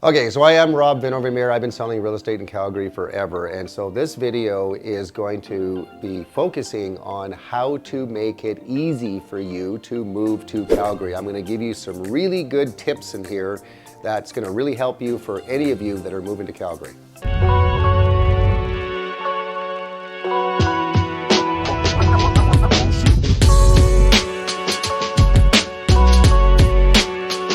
Okay, so I am Rob Vanovermeire. I've been selling real estate in Calgary forever, and so this video is going to be focusing on how to make it easy for you to move to Calgary. I'm going to give you some really good tips in here that's going to really help you for any of you that are moving to Calgary.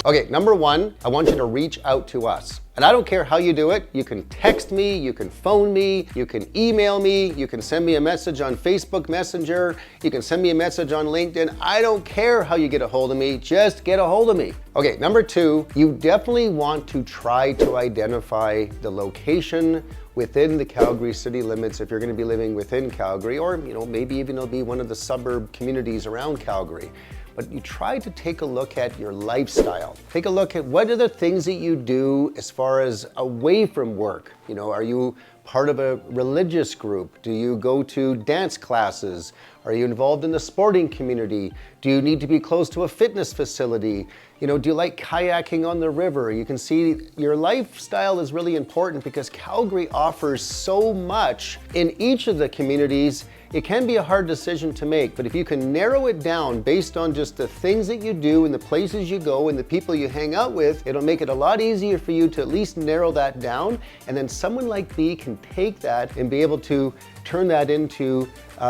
Okay, number one, I want you to reach out to us. And I don't care how you do it. You can text me, you can phone me, you can email me, you can send me a message on Facebook Messenger, you can send me a message on LinkedIn. I don't care how you get a hold of me, just get a hold of me. Okay, number two, you definitely want to try to identify the location within the Calgary city limits if you're going to be living within Calgary, or maybe even it'll be one of the suburb communities around Calgary. But you try to take a look at your lifestyle. Take a look at what are the things that you do as far as away from work. Are you part of a religious group? Do you go to dance classes? Are you involved in the sporting community? Do you need to be close to a fitness facility? Do you like kayaking on the river? You can see your lifestyle is really important because Calgary offers so much in each of the communities. It can be a hard decision to make, but if you can narrow it down based on just the things that you do and the places you go and the people you hang out with, it'll make it a lot easier for you to at least narrow that down. And then someone like me can take that and be able to turn that into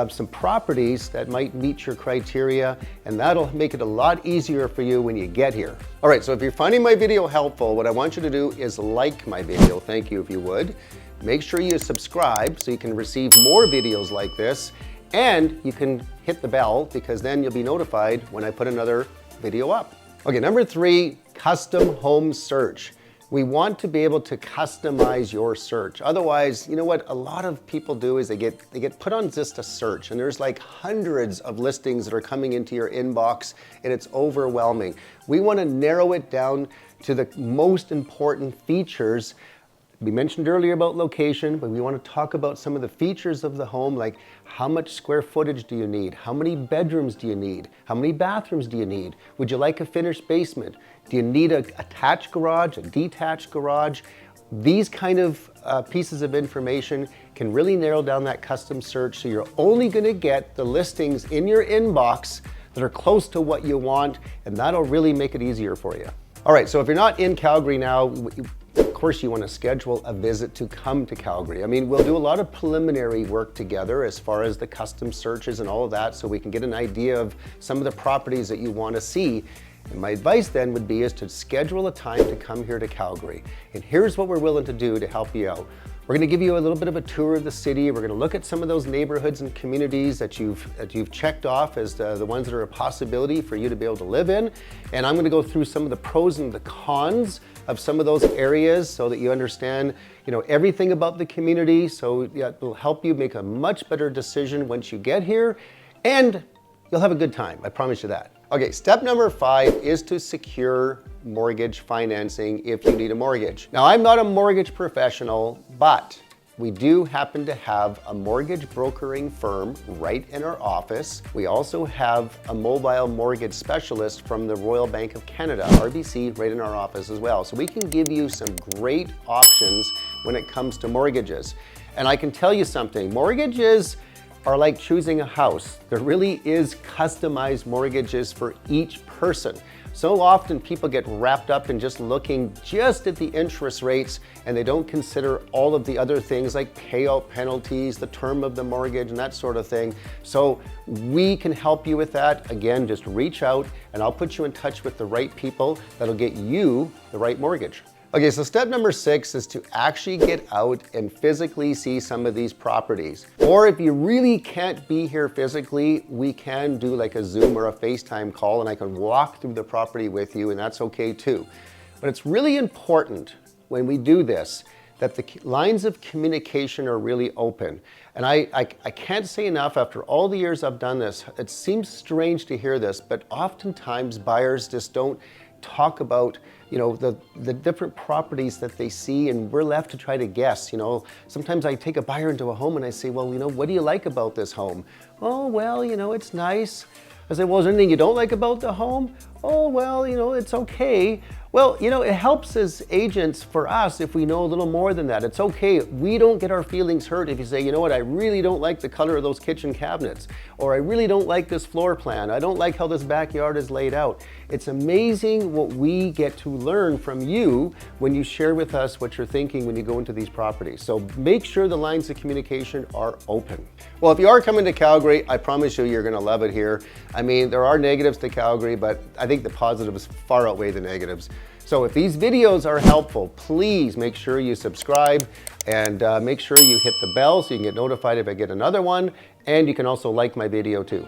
some properties that might meet your criteria, and that'll make it a lot easier for you when you get here. All right, so if you're finding my video helpful, what I want you to do is like my video. Thank you if you would. Make sure you subscribe so you can receive more videos like this, and you can hit the bell because then you'll be notified when I put another video up. Okay, number three, custom home search. We want to be able to customize your search. Otherwise, what a lot of people do is they get put on just a search, and there's like hundreds of listings that are coming into your inbox, and it's overwhelming. We want to narrow it down to the most important features. We mentioned earlier about location, but we want to talk about some of the features of the home, like how much square footage do you need? How many bedrooms do you need? How many bathrooms do you need? Would you like a finished basement? Do you need an attached garage, a detached garage? These kind of pieces of information can really narrow down that custom search, so you're only going to get the listings in your inbox that are close to what you want, and that'll really make it easier for you. All right, so if you're not in Calgary now, of course, you want to schedule a visit to come to Calgary. We'll do a lot of preliminary work together as far as the custom searches and all of that, so we can get an idea of some of the properties that you want to see. And my advice then would be is to schedule a time to come here to Calgary. And here's what we're willing to do to help you out. We're going to give you a little bit of a tour of the city. We're going to look at some of those neighborhoods and communities that you've checked off as the ones that are a possibility for you to be able to live in. And I'm going to go through some of the pros and the cons of some of those areas so that you understand, everything about the community. So it will help you make a much better decision once you get here, and you'll have a good time. I promise you that. Okay, step number 5 is to secure mortgage financing if you need a mortgage. Now, I'm not a mortgage professional, but we do happen to have a mortgage brokering firm right in our office. We also have a mobile mortgage specialist from the Royal Bank of Canada, RBC, right in our office as well. So we can give you some great options when it comes to mortgages. And I can tell you something, mortgages are like choosing a house. There really is customized mortgages for each person. So often people get wrapped up in just looking just at the interest rates, and they don't consider all of the other things like payout penalties, the term of the mortgage, and that sort of thing. So we can help you with that. Again, just reach out and I'll put you in touch with the right people that'll get you the right mortgage. Okay, so step number 6 is to actually get out and physically see some of these properties. Or if you really can't be here physically, we can do like a Zoom or a FaceTime call, and I can walk through the property with you, and that's okay too. But it's really important when we do this that the lines of communication are really open. And I can't say enough, after all the years I've done this, it seems strange to hear this, but oftentimes buyers just don't talk about the different properties that they see, and we're left to try to guess. Sometimes I take a buyer into a home and I say, well, what do you like about this home? Oh, well, it's nice. I say, well, is there anything you don't like about the home? oh, well, you know, it's okay. Well, you know, it helps as agents for us if we know a little more than that. It's okay. We don't get our feelings hurt if you say, you know what, I really don't like the color of those kitchen cabinets, or I really don't like this floor plan. I don't like how this backyard is laid out. It's amazing what we get to learn from you when you share with us what you're thinking when you go into these properties. So make sure the lines of communication are open. Well, if you are coming to Calgary, I promise you, you're gonna love it here. I mean, there are negatives to Calgary, but I think the positives far outweigh the negatives. So if these videos are helpful, please make sure you subscribe and make sure you hit the bell so you can get notified if I get another one. And you can also like my video too.